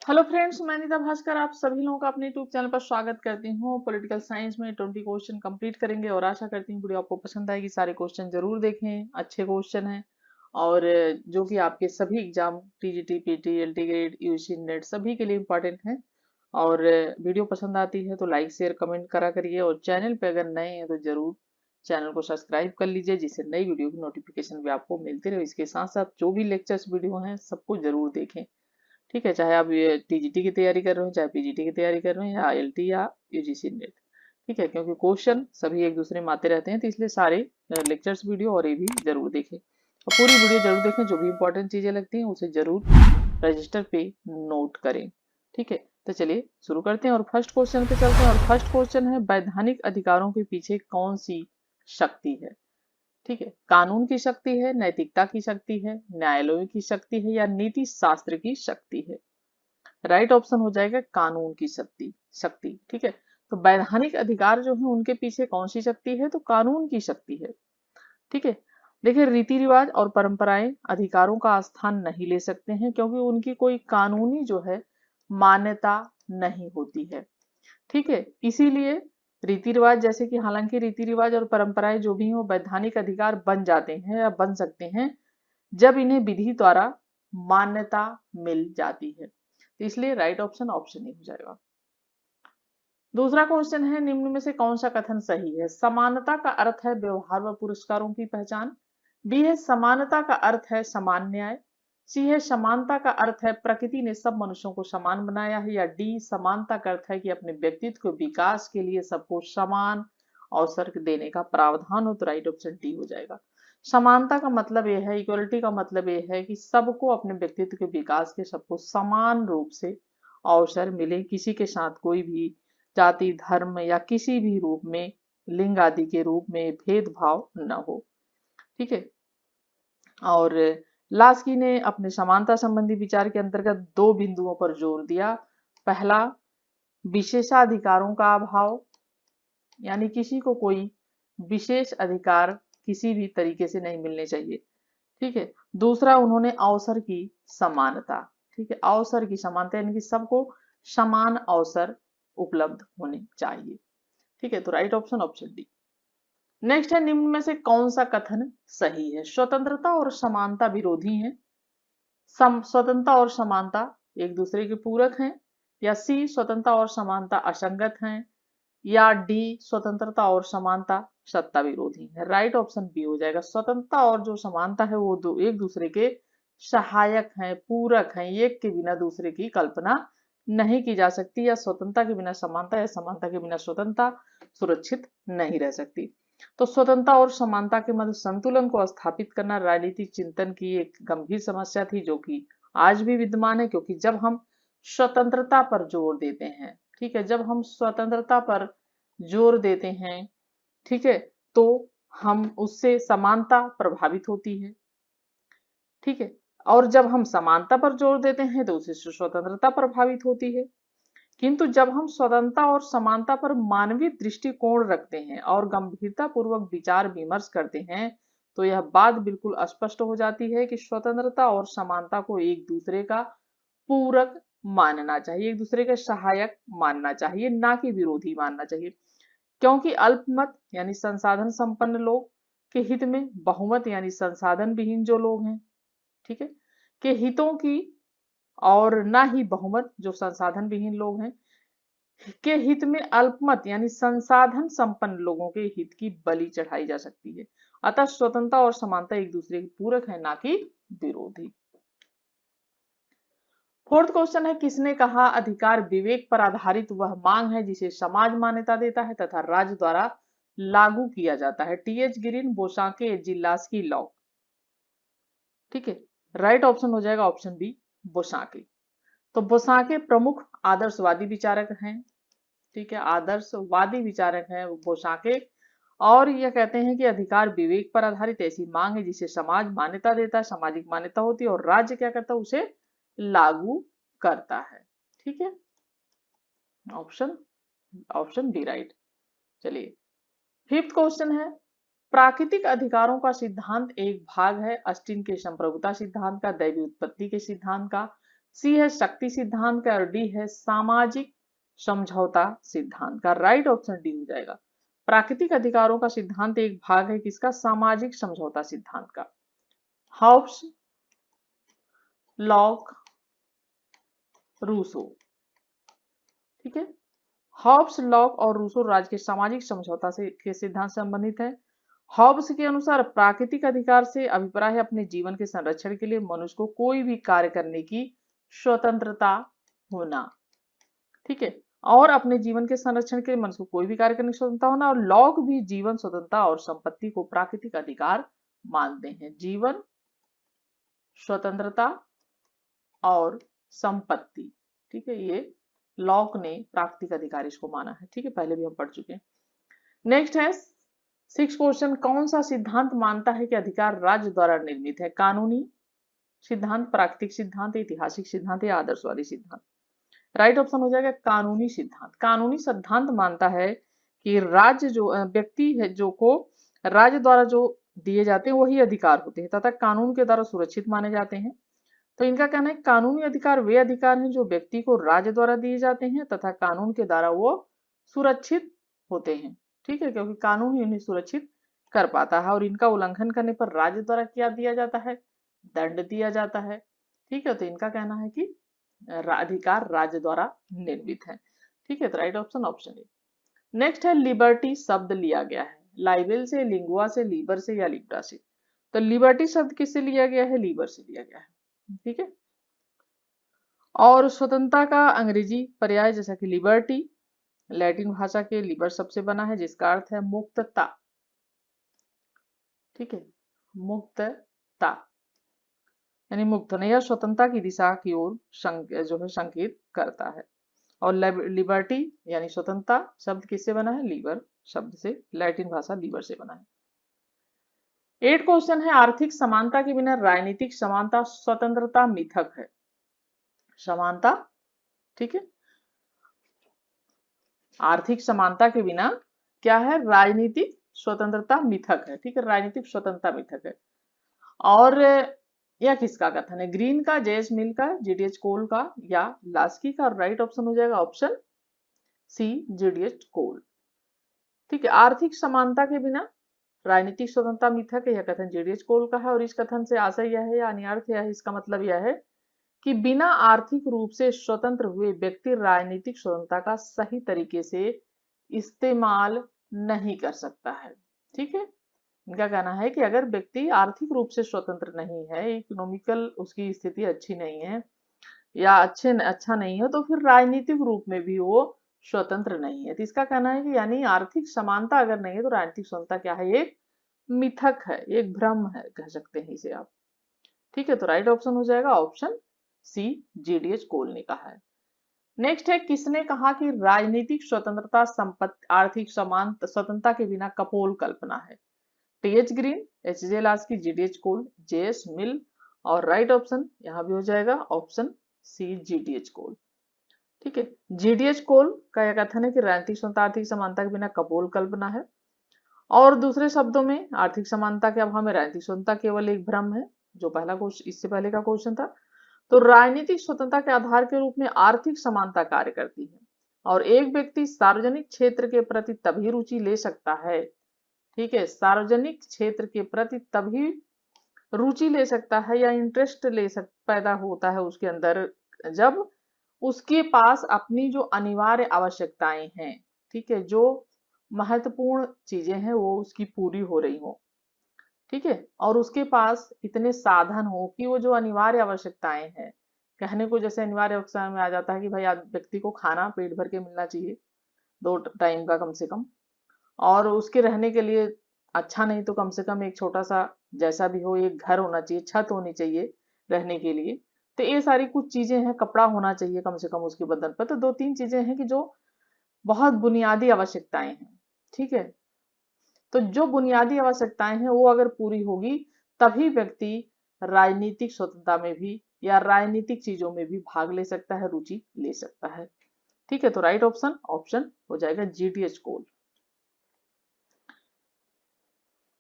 Hello friends, मैं निता भास्कर आप सभी लोगों का अपने यूट्यूब चैनल पर स्वागत करती हूँ। पॉलिटिकल साइंस में 20 क्वेश्चन कंप्लीट करेंगे और आशा करती हूँ वीडियो आपको पसंद आएगी। सारे क्वेश्चन जरूर देखें, अच्छे क्वेश्चन हैं और जो कि आपके सभी exam TGT, PT, LT grade, UG, NET सभी के लिए इम्पोर्टेंट हैं। और वीडियो पसंद आती है तो लाइक शेयर कमेंट करा करिए और चैनल पे अगर नए हैं तो जरूर चैनल को सब्सक्राइब कर लीजिए, जिससे नई वीडियो की नोटिफिकेशन भी आपको मिलती रहे। इसके साथ साथ जो भी लेक्चर्स वीडियो हैं सबको जरूर देखें। ठीक है, चाहे आप ये टीजीटी की तैयारी कर रहे हो, चाहे पीजीटी की तैयारी कर रहे हो, या आईएलटी या यूजीसी नेट। ठीक है, क्योंकि क्वेश्चन सभी एक दूसरे में आते रहते हैं, तो इसलिए सारे लेक्चर्स वीडियो और ये भी जरूर देखें और पूरी वीडियो जरूर देखें। जो भी इंपॉर्टेंट चीजें लगती हैं उसे जरूर रजिस्टर पे नोट करें। ठीक है, तो चलिए शुरू करते हैं और फर्स्ट क्वेश्चन पे चलते हैं। और फर्स्ट क्वेश्चन है, वैधानिक अधिकारों के पीछे कौन सी शक्ति है? ठीक है, कानून की शक्ति है, नैतिकता की शक्ति है, न्यायालयों की शक्ति है, या नीति शास्त्र की शक्ति है? राइट ऑप्शन हो जाएगा कानून की शक्ति। शक्ति, ठीक है। तो वैधानिक अधिकार जो है उनके पीछे कौन सी शक्ति है? तो कानून की शक्ति है। ठीक है, देखिए रीति रिवाज और परंपराएं अधिकारों का स्थान नहीं ले सकते हैं, क्योंकि उनकी कोई कानूनी जो है मान्यता नहीं होती है। ठीक है, इसीलिए रीति रिवाज, जैसे कि हालांकि रीति रिवाज और परंपराएं जो भी हो वैधानिक अधिकार बन जाते हैं या बन सकते हैं जब इन्हें विधि द्वारा मान्यता मिल जाती है। तो इसलिए राइट ऑप्शन ऑप्शन ए हो जाएगा। दूसरा क्वेश्चन है, निम्न में से कौन सा कथन सही है? समानता का अर्थ है व्यवहार व पुरस्कारों की पहचान। बी है समानता का अर्थ है समान न्याय। सी है समानता का अर्थ है प्रकृति ने सब मनुष्यों को समान बनाया है। या डी समानता का अर्थ है कि अपने व्यक्तित्व के विकास के लिए सबको समान अवसर देने का प्रावधान हो। तो राइट ऑप्शन डी हो जाएगा। समानता का मतलब यह है, इक्वलिटी का मतलब यह है कि सबको अपने व्यक्तित्व के विकास के सबको समान रूप से अवसर मिले, किसी के साथ कोई भी जाति, धर्म या किसी भी रूप में, लिंग आदि के रूप में भेदभाव न हो। ठीक है, और लास्की ने अपने समानता संबंधी विचार के अंतर्गत दो बिंदुओं पर जोर दिया। पहला, विशेषाधिकारों का अभाव, यानी किसी को कोई विशेष अधिकार किसी भी तरीके से नहीं मिलने चाहिए। ठीक है, दूसरा उन्होंने अवसर की समानता। ठीक है, अवसर की समानता यानी कि सबको समान अवसर उपलब्ध होने चाहिए। ठीक है, तो right option option D. Next है, निम्न में से कौन सा कथन सही है? स्वतंत्रता और समानता विरोधी हैं। स्वतंत्रता और समानता एक दूसरे के पूरक हैं। या सी स्वतंत्रता और समानता असंगत हैं। या डी स्वतंत्रता और समानता सत्ता विरोधी है। राइट ऑप्शन बी हो जाएगा। स्वतंत्रता और जो समानता है वो दो एक दूसरे के सहायक हैं, पूरक हैं। एक के बिना दूसरे की कल्पना नहीं की जा सकती, या स्वतंत्रता के बिना समानता या समानता के बिना स्वतंत्रता सुरक्षित नहीं रह सकती। तो स्वतंत्रता और समानता के मध्य संतुलन को स्थापित करना राजनीतिक चिंतन की एक गंभीर समस्या थी, जो कि आज भी विद्यमान है। क्योंकि जब हम स्वतंत्रता पर जोर देते हैं, ठीक है, जब हम स्वतंत्रता पर जोर देते हैं, ठीक है, तो हम उससे समानता प्रभावित होती है। ठीक है, और जब हम समानता पर जोर देते हैं तो उससे स्वतंत्रता प्रभावित होती है। किंतु जब हम स्वतंत्रता और समानता पर मानवीय दृष्टिकोण रखते हैं और गंभीरता पूर्वक विचार विमर्श करते हैं, तो यह बात बिल्कुल स्पष्ट हो जाती है कि स्वतंत्रता और समानता को एक दूसरे का पूरक मानना चाहिए, एक दूसरे के सहायक मानना चाहिए, ना कि विरोधी मानना चाहिए। क्योंकि अल्पमत यानी संसाधन संपन्न लोग के हित में बहुमत यानी संसाधन विहीन जो लोग हैं, ठीक है, के हितों की, और ना ही बहुमत जो संसाधन विहीन लोग हैं के हित में अल्पमत यानी संसाधन संपन्न लोगों के हित की बलि चढ़ाई जा सकती है। अतः स्वतंत्रता और समानता एक दूसरे के पूरक है, ना कि विरोधी। फोर्थ क्वेश्चन है, किसने कहा अधिकार विवेक पर आधारित वह मांग है जिसे समाज मान्यता देता है तथा राज्य द्वारा लागू किया जाता है? टीएच ग्रीन, बोसाके, जिल्लास्की, लॉक। ठीक है, राइट ऑप्शन हो जाएगा ऑप्शन बी, बोसाके। तो बोसाके प्रमुख आदर्शवादी विचारक हैं। ठीक है, आदर्शवादी विचारक हैं बोसाके। और यह कहते हैं कि अधिकार विवेक पर आधारित ऐसी मांग है जिसे समाज मान्यता देता है, सामाजिक मान्यता होती है, और राज्य क्या करता है? उसे लागू करता है। ठीक है, ऑप्शन ऑप्शन बी राइट। चलिए, फिफ्थ क्वेश्चन है, प्राकृतिक अधिकारों का सिद्धांत एक भाग है अस्टिन के संप्रभुता सिद्धांत का, दैवी उत्पत्ति के सिद्धांत का, सी है शक्ति सिद्धांत का और डी है सामाजिक समझौता सिद्धांत का। राइट ऑप्शन डी हो जाएगा। प्राकृतिक अधिकारों का सिद्धांत एक भाग है किसका? सामाजिक समझौता सिद्धांत का। Hobbes, Locke, Rousseau. ठीक है, हॉब्स, लॉक और रूसो राज्य के सामाजिक समझौता से के सिद्धांत से संबंधित है। हॉब्स के अनुसार प्राकृतिक अधिकार से अभिप्राय है अपने जीवन के संरक्षण के लिए मनुष्य को कोई भी कार्य करने की स्वतंत्रता होना। ठीक है, और अपने जीवन के संरक्षण के लिए मनुष्य को कोई भी कार्य करने की स्वतंत्रता होना। और लॉक भी जीवन, स्वतंत्रता और संपत्ति को प्राकृतिक अधिकार मानते हैं। जीवन, स्वतंत्रता और संपत्ति। ठीक है, ये लॉक ने प्राकृतिक अधिकार इसको माना है। ठीक है, पहले भी हम पढ़ चुके हैं। नेक्स्ट है 6 क्वेश्चन, कौन सा सिद्धांत मानता है कि अधिकार राज्य द्वारा निर्मित है? कानूनी सिद्धांत, प्राकृतिक सिद्धांत, ऐतिहासिक सिद्धांत या आदर्शवादी सिद्धांत? राइट ऑप्शन हो जाएगा कानूनी सिद्धांत। कानूनी सिद्धांत मानता है कि राज्य जो व्यक्ति है जो को राज्य द्वारा जो दिए जाते हैं वही अधिकार होते हैं तथा कानून के द्वारा सुरक्षित माने जाते हैं। तो इनका कहना है कानूनी अधिकार वे अधिकार हैं जो व्यक्ति को राज्य द्वारा दिए जाते हैं तथा कानून के द्वारा वो सुरक्षित होते हैं। ठीक है, क्योंकि कानून ही उन्हें सुरक्षित कर पाता है और इनका उल्लंघन करने पर राज्य द्वारा क्या दिया जाता है? दंड दिया जाता है। ठीक है, तो इनका कहना है कि अधिकार राज्य द्वारा निर्मित है। ठीक है, तो right option option A. Next है लिबर्टी शब्द लिया गया है लाइबेल से, लिंगुआ से, लीबर से या लिब्रा से? तो लिबर्टी शब्द किससे लिया गया है? लीबर से लिया गया है। ठीक है, और स्वतंत्रता का अंग्रेजी पर्याय जैसा कि लिबर्टी, लैटिन भाषा के लिबर शब्द से बना है जिसका अर्थ है मुक्तता। ठीक है, मुक्तता यानी मुक्त होना या स्वतंत्रता की दिशा की ओर जो है संकेत करता है। और लिबर्टी यानी स्वतंत्रता शब्द किससे बना है? लीबर शब्द से, लैटिन भाषा लीबर से बना है। 8 क्वेश्चन है, आर्थिक समानता के बिना राजनीतिक समानता स्वतंत्रता मिथक है। समानता, ठीक है, आर्थिक समानता के बिना क्या है? राजनीतिक स्वतंत्रता मिथक है। ठीक है, राजनीतिक स्वतंत्रता मिथक है। और यह किसका कथन है? ग्रीन का, जेएस मिल का, जीडीएच कोल का या लास्की का? राइट ऑप्शन हो जाएगा ऑप्शन सी, जीडीएच कोल। ठीक है, आर्थिक समानता के बिना राजनीतिक स्वतंत्रता मिथक है, यह कथन जीडीएच कोल का है। और इस कथन से आशय यह है यानी अर्थ यह है, इसका मतलब यह है कि बिना आर्थिक रूप से स्वतंत्र हुए व्यक्ति राजनीतिक स्वतंत्रता का सही तरीके से इस्तेमाल नहीं कर सकता है। ठीक है, इनका कहना है कि अगर व्यक्ति आर्थिक रूप से स्वतंत्र नहीं है, इकोनॉमिकल उसकी स्थिति अच्छी नहीं है या अच्छा नहीं है, तो फिर राजनीतिक रूप में भी वो स्वतंत्र नहीं है। तो इसका कहना है कि यानी आर्थिक समानता अगर नहीं है तो राजनीतिक स्वतंत्रता क्या है? एक मिथक है, एक भ्रम है, कह सकते हैं इसे आप। ठीक है, तो राइट ऑप्शन हो जाएगा ऑप्शन सी, जीडीएच कोल ने कहा है। नेक्स्ट है, किसने कहा कि राजनीतिक स्वतंत्रता संपत्ति आर्थिक समान स्वतंत्रता के बिना कपोल कल्पना है? T H Green, H J Laski, G D H Cole, J S Mill. और राइट ऑप्शन यहां भी हो जाएगा ऑप्शन सी, जीडीएच कोल। ठीक है, जीडीएच कोल का यह कथन है कि राजनीतिक स्वतंत्रता आर्थिक समानता के बिना कपोल कल्पना है। और दूसरे शब्दों में आर्थिक समानता के अभाव में राजनीतिक स्वतंत्रता केवल एक भ्रम है, जो पहला क्वेश्चन इससे पहले का क्वेश्चन था। तो राजनीतिक स्वतंत्रता के आधार के रूप में आर्थिक समानता कार्य करती है और एक व्यक्ति सार्वजनिक क्षेत्र के प्रति तभी रुचि ले सकता है। ठीक है, सार्वजनिक क्षेत्र के प्रति तभी रुचि ले सकता है या इंटरेस्ट पैदा होता है उसके अंदर जब उसके पास अपनी जो अनिवार्य आवश्यकताएं हैं, ठीक है, जो महत्वपूर्ण चीजें हैं वो उसकी पूरी हो रही हो। ठीक है, और उसके पास इतने साधन हो कि वो जो अनिवार्य आवश्यकताएं हैं, कहने को जैसे अनिवार्य आवश्यकताओं में आ जाता है कि भाई व्यक्ति को खाना पेट भर के मिलना चाहिए 2 टाइम का कम से कम, और उसके रहने के लिए अच्छा नहीं तो कम से कम एक छोटा सा जैसा भी हो एक घर होना चाहिए, छत होनी चाहिए रहने के लिए। तो ये सारी कुछ चीजें हैं, कपड़ा होना चाहिए कम से कम उसके बदन पर। तो 2-3 चीजें हैं कि जो बहुत बुनियादी आवश्यकताएं हैं। ठीक है, तो जो बुनियादी आवश्यकताएं हैं वो अगर पूरी होगी तभी व्यक्ति राजनीतिक स्वतंत्रता में भी या राजनीतिक चीजों में भी भाग ले सकता है, रुचि ले सकता है। ठीक है, तो राइट ऑप्शन ऑप्शन हो जाएगा जीडीएच कोल।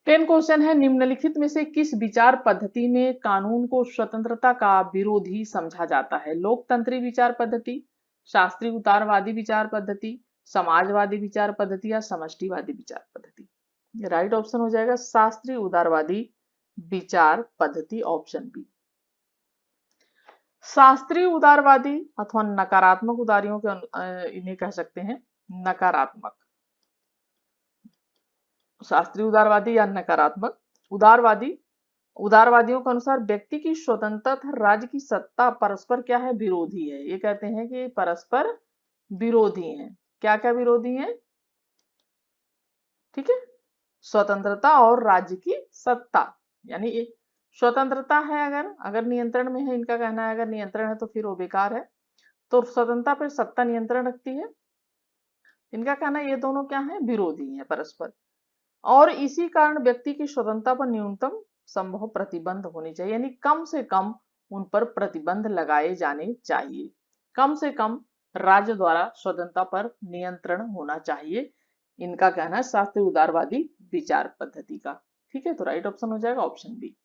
10 क्वेश्चन है, निम्नलिखित में से किस विचार पद्धति में कानून को स्वतंत्रता का विरोधी समझा जाता है? लोकतंत्री विचार पद्धति, शास्त्रीय उदारवादी विचार पद्धति, समाजवादी विचार पद्धति या समष्टिवादी विचार पद्धति? राइट ऑप्शन हो जाएगा शास्त्रीय उदारवादी विचार पद्धति, ऑप्शन बी। शास्त्रीय उदारवादी अथवा नकारात्मक उदारियों के इन्हें कह सकते हैं नकारात्मक। शास्त्रीय उदारवादी या नकारात्मक उदारवादी, उदारवादियों के अनुसार व्यक्ति की स्वतंत्रता तथा राज्य की सत्ता परस्पर क्या है? विरोधी है। ये कहते हैं कि परस्पर विरोधी हैं। क्या क्या विरोधी हैं? ठीक है, स्वतंत्रता और राज्य की सत्ता, यानी स्वतंत्रता है अगर नियंत्रण में है, इनका कहना है अगर नियंत्रण है तो फिर वो बेकार है, तो स्वतंत्रता पर सत्ता नियंत्रण रखती है। इनका कहना है ये दोनों क्या है? विरोधी हैं परस्पर, और इसी कारण व्यक्ति की स्वतंत्रता पर न्यूनतम संभव प्रतिबंध होनी चाहिए, यानी कम से कम उन पर प्रतिबंध लगाए जाने चाहिए। कम से कम राज्य द्वारा स्वतंत्रता पर नियंत्रण होना चाहिए, इनका कहना है शास्त्रीय उदारवादी विचार पद्धति का। ठीक है, तो राइट ऑप्शन हो जाएगा ऑप्शन बी।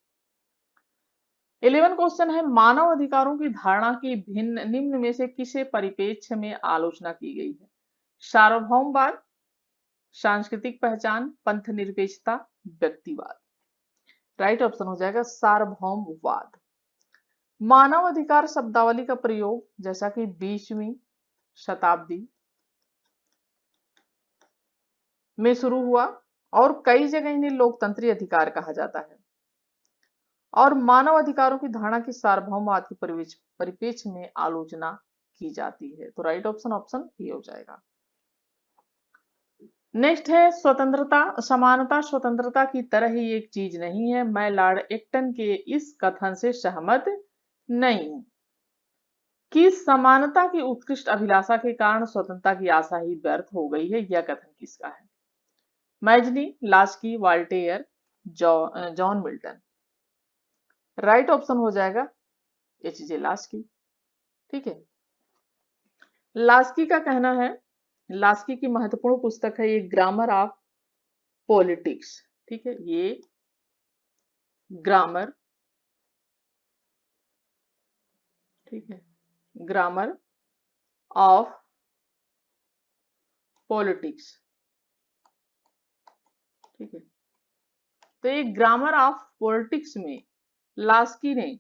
11 क्वेश्चन है, मानव अधिकारों की धारणा की भिन्न निम्न में से किसे परिप्रेक्ष्य में आलोचना की गई है? सार्वभौमवाद, सांस्कृतिक पहचान, पंथ निरपेक्षता, व्यक्तिवाद। राइट ऑप्शन हो जाएगा सार्वभौमवाद। मानव अधिकार शब्दावली का प्रयोग जैसा कि 20वीं शताब्दी में शुरू हुआ और कई जगह इन्हें लोकतंत्री अधिकार कहा जाता है, और मानव अधिकारों की धारणा की सार्वभौमवाद के परिप्रेक्ष्य में आलोचना की जाती है। तो राइट ऑप्शन ऑप्शन ए हो जाएगा। नेक्स्ट है स्वतंत्रता, समानता स्वतंत्रता की तरह ही एक चीज नहीं है। मैं लॉर्ड एक्टन के इस कथन से सहमत नहीं हूं कि समानता की उत्कृष्ट अभिलाषा के कारण स्वतंत्रता की आशा ही व्यर्थ हो गई है। यह कथन किसका है? Mazzini, Laski, Voltaire, John Milton. Right option हो जाएगा एच.जे. लास्की। ठीक है, लास्की का कहना है, लास्की की महत्वपूर्ण पुस्तक है ये ग्रामर ऑफ पॉलिटिक्स। ठीक है, ये ग्रामर, ठीक है, ग्रामर ऑफ पॉलिटिक्स। ठीक है, तो ये ग्रामर ऑफ पॉलिटिक्स में लास्की ने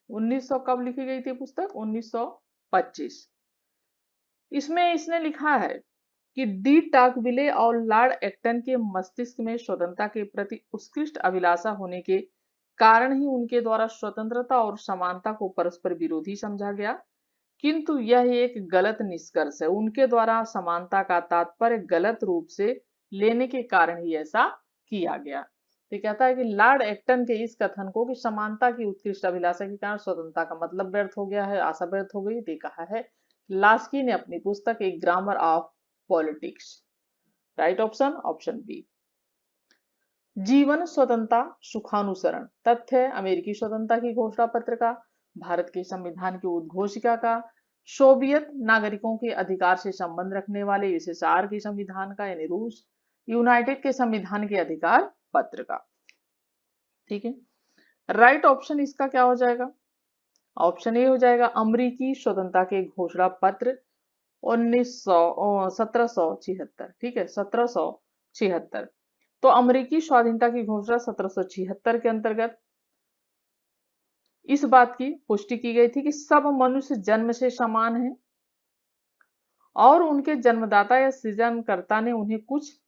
1900 कब लिखी गई थी पुस्तक? 1925। इसमें इसने लिखा है कि डी टाकविले और लॉर्ड एक्टन के मस्तिष्क में स्वतंत्रता के प्रति उत्कृष्ट अभिलाषा होने के कारण ही उनके द्वारा स्वतंत्रता और समानता को परस्पर विरोधी समझा गया, किंतु यह एक गलत निष्कर्ष है। उनके द्वारा समानता का तात्पर्य गलत रूप से लेने के कारण ही ऐसा किया गया। तो कहता है कि लॉर्ड एक्टन के इस कथन को कि समानता की उत्कृष्ट अभिलाषा के कारण स्वतंत्रता का मतलब व्यर्थ हो गया है, आशा व्यर्थ हो गई, ये कहा है लास्की ने अपनी पुस्तक एक grammar of politics. Right option option B. जीवन स्वतंत्रता सुखानुसरण तथ्य अमेरिकी स्वतंत्रता की घोषणा पत्र का, भारत के संविधान की उद्घोषिका का, सोवियत नागरिकों के अधिकार से संबंध रखने वाले यूएसएसआर के संविधान का यानी रूस, यूनाइटेड के संविधान के अधिकार पत्र का। ठीक है, राइट ऑप्शन इसका क्या हो जाएगा? ऑप्शन ए हो जाएगा अमेरिकी स्वतंत्रता के घोषणा पत्र 1776। ठीक है, 1776। तो अमेरिकी स्वाधीनता की घोषणा 1776 के अंतर्गत इस बात की पुष्टि की गई थी कि सब मनुष्य जन्म से समान हैं और उनके जन्मदाता या सृजनकर्ता ने उन्हें कुछ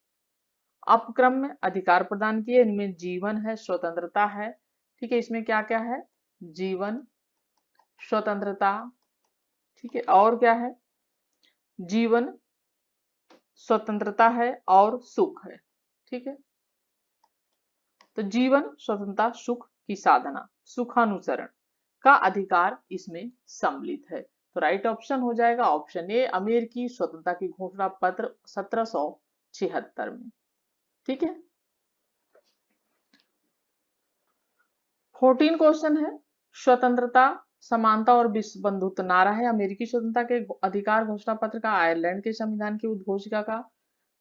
अपक्रम में अधिकार प्रदान किए। इनमें जीवन है, स्वतंत्रता है। ठीक है, इसमें क्या क्या है? जीवन, स्वतंत्रता, ठीक है, और क्या है? जीवन, स्वतंत्रता है और सुख है। ठीक है, तो जीवन, स्वतंत्रता, सुख की साधना, सुखानुसरण का अधिकार इसमें सम्मिलित है। तो राइट ऑप्शन हो जाएगा ऑप्शन ए अमेरिकी स्वतंत्रता की घोषणा पत्र 1776 में। ठीक है, 14 क्वेश्चन है, स्वतंत्रता, समानता और विश्व बंधुत्व नारा है अमेरिकी स्वतंत्रता के अधिकार घोषणा पत्र का, आयरलैंड के संविधान की उद्घोषिका का,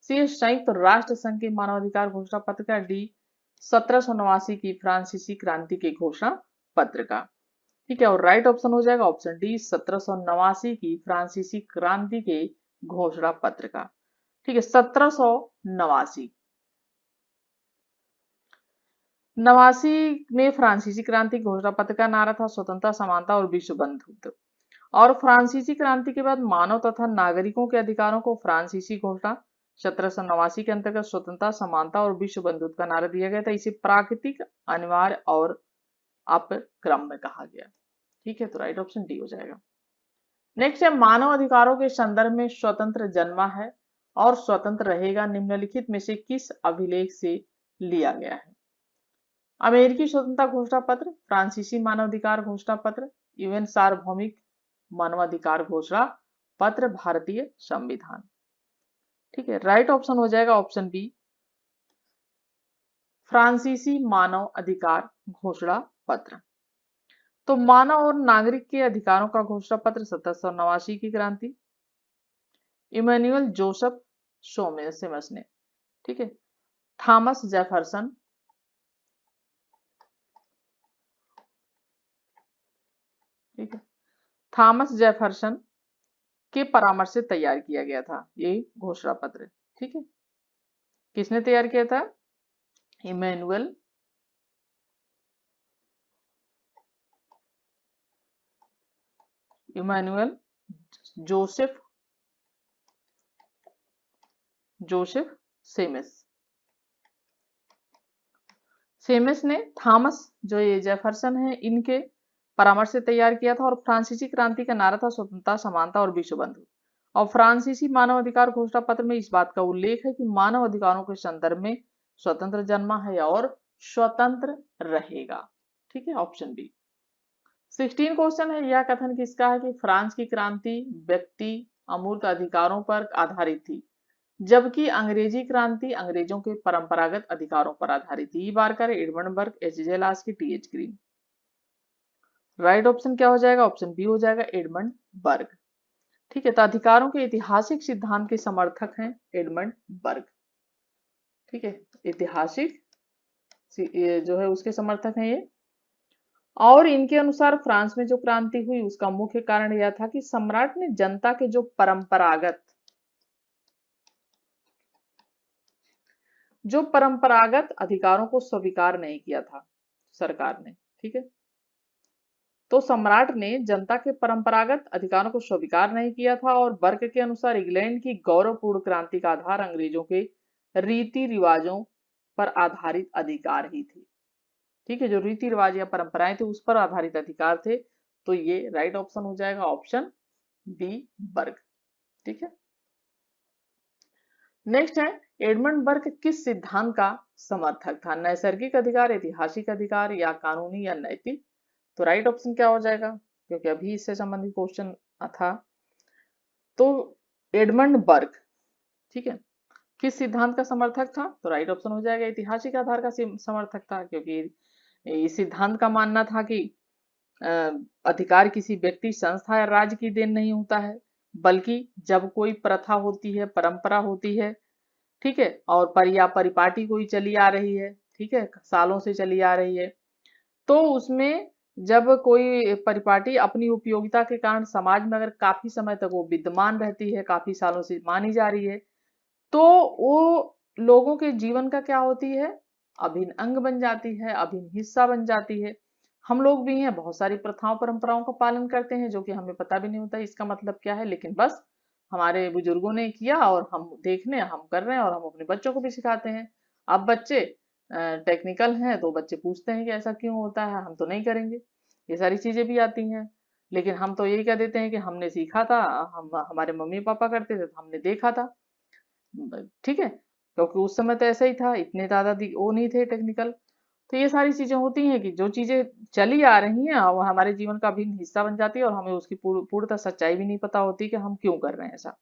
सी संयुक्त राष्ट्र संघ के मानवाधिकार घोषणा पत्र का, डी 1789 की फ्रांसीसी क्रांति के घोषणा पत्र का। ठीक है, और राइट ऑप्शन हो जाएगा ऑप्शन डी, 1789 की फ्रांसीसी क्रांति के घोषणा पत्र का। ठीक है, 1789 में फ्रांसीसी क्रांति घोषणा पत्र का नारा था स्वतंत्रता, समानता और विश्व बंधुत्व। और फ्रांसीसी क्रांति के बाद मानव तथा नागरिकों के अधिकारों को फ्रांसीसी घोषणा 1789 के अंतर्गत स्वतंत्रता, समानता और विश्व बंधुत्व का नारा दिया गया था। इसे प्राकृतिक, अनिवार्य और अपक्रम में कहा गया। ठीक है, तो राइट ऑप्शन डी हो जाएगा। नेक्स्ट है, मानव अधिकारों के संदर्भ में स्वतंत्र जन्मा है और स्वतंत्र रहेगा निम्नलिखित में से किस अभिलेख से लिया गया है? अमेरिकी स्वतंत्रता घोषणा पत्र, फ्रांसीसी मानवाधिकार घोषणा पत्र, यूएन सार्वभौमिक मानवाधिकार घोषणा पत्र, भारतीय संविधान। ठीक है, राइट ऑप्शन हो जाएगा ऑप्शन बी, फ्रांसीसी मानव अधिकार घोषणा पत्र। तो मानव और नागरिक के अधिकारों का घोषणा पत्र 1789 की क्रांति, इमैनुअल जोसेफ सोमेस ने। ठीक है, थॉमस जेफरसन, ठीक है, थॉमस जेफरसन के परामर्श से तैयार किया गया था ये घोषणा पत्र। ठीक है, किसने तैयार किया था? इमैनुअल जोसेफ सेमेस ने थॉमस जो ये जेफरसन है इनके परामर्श से तैयार किया था। और फ्रांसीसी क्रांति का नारा था स्वतंत्रता, समानता और विश्व बंधुत्व। और फ्रांसीसी मानव अधिकार घोषणा पत्र में इस बात का उल्लेख है कि मानव अधिकारों के संदर्भ में स्वतंत्र जन्मा है और स्वतंत्र रहेगा। ठीक है, ऑप्शन बी। 16 क्वेश्चन है, यह कथन किसका है कि फ्रांस की क्रांति व्यक्ति अमूर्त अधिकारों पर आधारित थी, जबकि अंग्रेजी क्रांति अंग्रेजों के परंपरागत अधिकारों पर आधारित थी? Barker, Edmund Burke, H J. Laski, T H. Green. Right option क्या हो जाएगा? ऑप्शन बी हो जाएगा, एडमंड बर्ग। ठीक है, तो अधिकारों के ऐतिहासिक सिद्धांत के समर्थक हैं एडमंड बर्ग। ठीक है, ऐतिहासिक जो है उसके समर्थक हैं ये। और इनके अनुसार फ्रांस में जो क्रांति हुई उसका मुख्य कारण यह था कि सम्राट ने जनता के जो परंपरागत अधिकारों को स्वीकार नहीं किया था सरकार ने। ठीक है, तो सम्राट ने जनता के परंपरागत अधिकारों को स्वीकार नहीं किया था। और बर्ग के अनुसार इंग्लैंड की गौरवपूर्ण क्रांति का आधार अंग्रेजों के रीति रिवाजों पर आधारित अधिकार ही थे। ठीक है, जो रीति रिवाज या परंपराएं थे उस पर आधारित अधिकार थे। तो ये राइट ऑप्शन हो जाएगा ऑप्शन बी, बर्ग। ठीक है, नेक्स्ट है, एडमंड बर्ग किस सिद्धांत का समर्थक था? नैसर्गिक अधिकार, ऐतिहासिक अधिकार या कानूनी या नैतिक? तो राइट ऑप्शन क्या हो जाएगा, क्योंकि अभी इससे संबंधित क्वेश्चन था। तो एडमंड बर्ग, ठीक है, किस सिद्धांत का समर्थक था? तो राइट ऑप्शन हो जाएगा ऐतिहासिक आधार का समर्थक था, क्योंकि इस सिद्धांत का मानना था कि अधिकार किसी व्यक्ति, संस्था या राज्य की देन नहीं होता है, बल्कि जब कोई प्रथा होती है, परंपरा होती है, ठीक है, और परिपाटी कोई चली आ रही है, ठीक है, सालों से चली आ रही है, तो उसमें जब कोई परिपाटी अपनी उपयोगिता के कारण समाज में अगर काफी समय तक वो विद्यमान रहती है, काफी सालों से मानी जा रही है, तो वो लोगों के जीवन का क्या होती है? अभिन्न अंग बन जाती है, अभिन्न हिस्सा बन जाती है। हम लोग भी हैं, बहुत सारी प्रथाओं परंपराओं का पालन करते हैं जो कि हमें पता भी नहीं होता इसका मतलब क्या है, लेकिन बस हमारे बुजुर्गों ने किया और हम देखने हम कर रहे हैं और हम अपने बच्चों को भी सिखाते हैं। अब बच्चे टेक्निकल हैं तो बच्चे पूछते हैं कि ऐसा क्यों होता है, हम तो नहीं करेंगे, ये सारी चीजें भी आती हैं। लेकिन हम तो यही कह देते हैं कि हमने सीखा था, हम हमारे मम्मी पापा करते थे तो हमने देखा था। ठीक है, क्योंकि उस समय तो ऐसा ही था, इतने ज्यादा वो नहीं थे टेक्निकल। तो ये सारी चीजें होती हैं कि जो चीजें चली आ रही हैं वो हमारे जीवन का अभिन्न हिस्सा बन जाती है और हमें उसकी पूर्णतः सच्चाई भी नहीं पता होती कि हम क्यों कर रहे हैं ऐसा।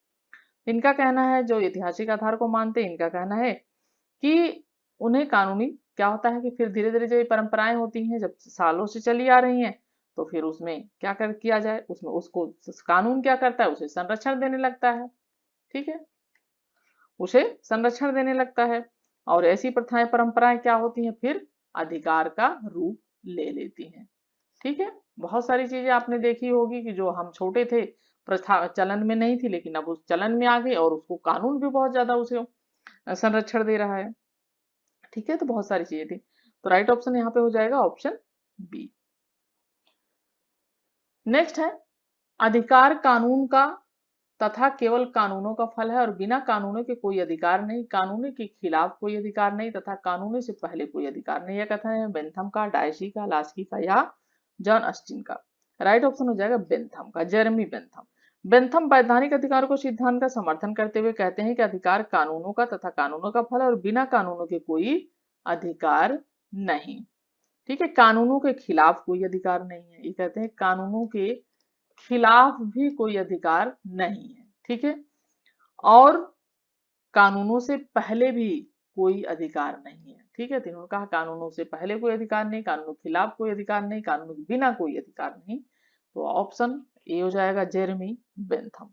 इनका कहना है, जो ऐतिहासिक आधार को मानते हैं, इनका कहना है कि उन्हें कानूनी क्या होता है कि फिर धीरे धीरे जो ये परंपराएं होती हैं जब सालों से चली आ रही हैं, तो फिर उसमें क्या किया जाए, उसमें उसको कानून क्या करता है, उसे संरक्षण देने लगता है। ठीक है, उसे संरक्षण देने लगता है। और ऐसी प्रथाएं परंपराएं क्या होती हैं, फिर अधिकार का रूप ले लेती हैं। ठीक है, बहुत सारी चीजें आपने देखी होगी कि जो हम छोटे थे प्रथा चलन में नहीं थी, लेकिन अब उस चलन में आ गई और उसको कानून भी बहुत ज्यादा उसे संरक्षण दे रहा है। ठीक है, तो बहुत सारी चीजें थी, तो राइट ऑप्शन यहाँ पे हो जाएगा ऑप्शन बी। नेक्स्ट है, अधिकार कानून का तथा केवल कानूनों का फल है और बिना कानूनों के कोई अधिकार नहीं, कानून के खिलाफ कोई अधिकार नहीं तथा कानून से पहले कोई अधिकार नहीं। यह कथन है बेंथम का, डायसी का, लास्की का या जॉन ऑस्टिन का। राइट ऑप्शन हो जाएगा बेंथम का, जेरेमी बेंथम। बेंथम वैधानिक अधिकारों को सिद्धांत का समर्थन करते हुए कहते हैं कि अधिकार कानूनों का तथा कानूनों का फल है और बिना कानूनों के कोई अधिकार नहीं। ठीक है, कानूनों के खिलाफ कोई अधिकार नहीं है, ये कहते हैं कानूनों के खिलाफ भी कोई अधिकार नहीं है। ठीक है, और कानूनों से पहले भी कोई अधिकार नहीं है। ठीक है, तो इन्होंने कहा कानूनों से पहले कोई अधिकार नहीं, कानूनों के खिलाफ कोई अधिकार नहीं, कानूनों के बिना कोई अधिकार नहीं, तो ऑप्शन ए हो जाएगा जेरेमी बेंथम।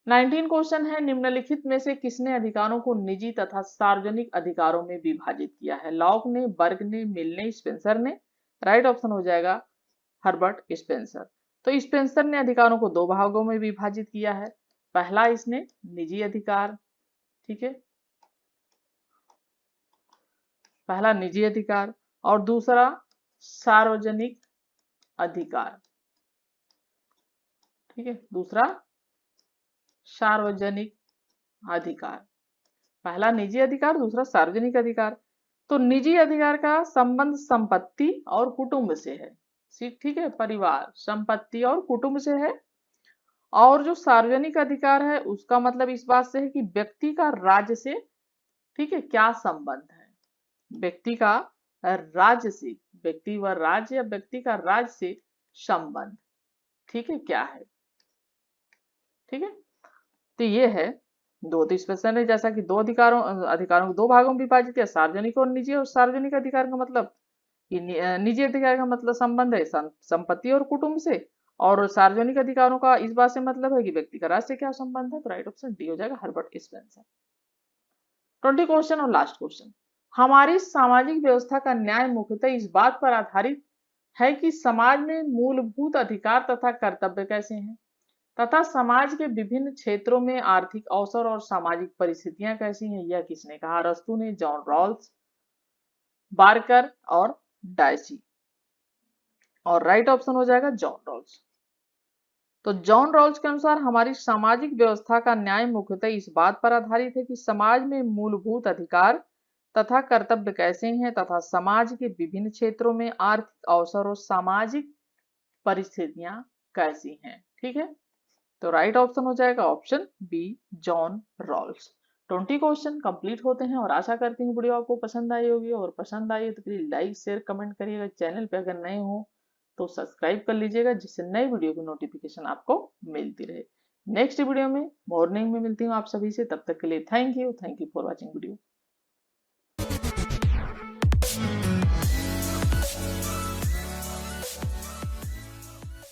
19 क्वेश्चन है, निम्नलिखित में से किसने अधिकारों को निजी तथा सार्वजनिक अधिकारों में विभाजित किया है? लॉक ने, बर्ग ने, मिल ने, स्पेंसर ने। राइट ऑप्शन हो जाएगा हर्बर्ट स्पेंसर। तो स्पेंसर ने अधिकारों को दो भागों में विभाजित किया है। पहला इसने निजी अधिकार, ठीक है, पहला निजी अधिकार और दूसरा सार्वजनिक अधिकार। ठीक है, दूसरा सार्वजनिक अधिकार, पहला निजी अधिकार, दूसरा सार्वजनिक अधिकार। तो निजी अधिकार का संबंध संपत्ति और कुटुंब से है। ठीक है, परिवार, संपत्ति और कुटुंब से है। और जो सार्वजनिक अधिकार है उसका मतलब इस बात से है कि व्यक्ति का राज्य से, ठीक है, क्या संबंध है, व्यक्ति का राज्य से, व्यक्ति व राज्य या व्यक्ति का राज्य से संबंध, ठीक है, क्या है। ठीक है, तो ये है दो स्पेशल है, जैसा कि दो अधिकारों को दो भागों में विभाजित किया, सार्वजनिक और निजी। और सार्वजनिक अधिकार का मतलब कि निजी अधिकार का मतलब संबंध है संपत्ति और कुटुंब से, और सार्वजनिक अधिकारों का इस बात से मतलब है कि व्यक्ति का राज्य से क्या संबंध है। तो राइट ऑप्शन डी हो जाएगा हर्बर्ट स्पेंसर। 20 क्वेश्चन और लास्ट क्वेश्चन, हमारी सामाजिक व्यवस्था का न्याय मुख्यतः इस बात पर आधारित है कि समाज में मूलभूत अधिकार तथा कर्तव्य कैसे हैं तथा समाज के विभिन्न क्षेत्रों में आर्थिक अवसर और सामाजिक परिस्थितियां कैसी हैं। यह किसने कहा? अरस्तू ने, जॉन रॉल्स, बार्कर और डायसी। और राइट ऑप्शन हो जाएगा जॉन रॉल्स। तो जॉन रॉल्स के अनुसार हमारी सामाजिक व्यवस्था का न्याय मुख्यतः इस बात पर आधारित है कि समाज में मूलभूत अधिकार तथा कर्तव्य कैसे हैं तथा समाज के विभिन्न क्षेत्रों में आर्थिक अवसर और सामाजिक परिस्थितियां कैसी हैं। ठीक है, तो राइट ऑप्शन हो जाएगा option B, John Rawls. 20 question complete होते हैं और आशा करती हूँ वीडियो आपको पसंद आई होगी, और पसंद आई तो प्लीज लाइक शेयर कमेंट करिएगा। चैनल पे अगर नए हो तो सब्सक्राइब कर लीजिएगा, जिससे नई वीडियो की नोटिफिकेशन आपको मिलती रहे। नेक्स्ट वीडियो में मॉर्निंग में मिलती हूँ आप सभी से, तब तक के लिए thank you for watching video.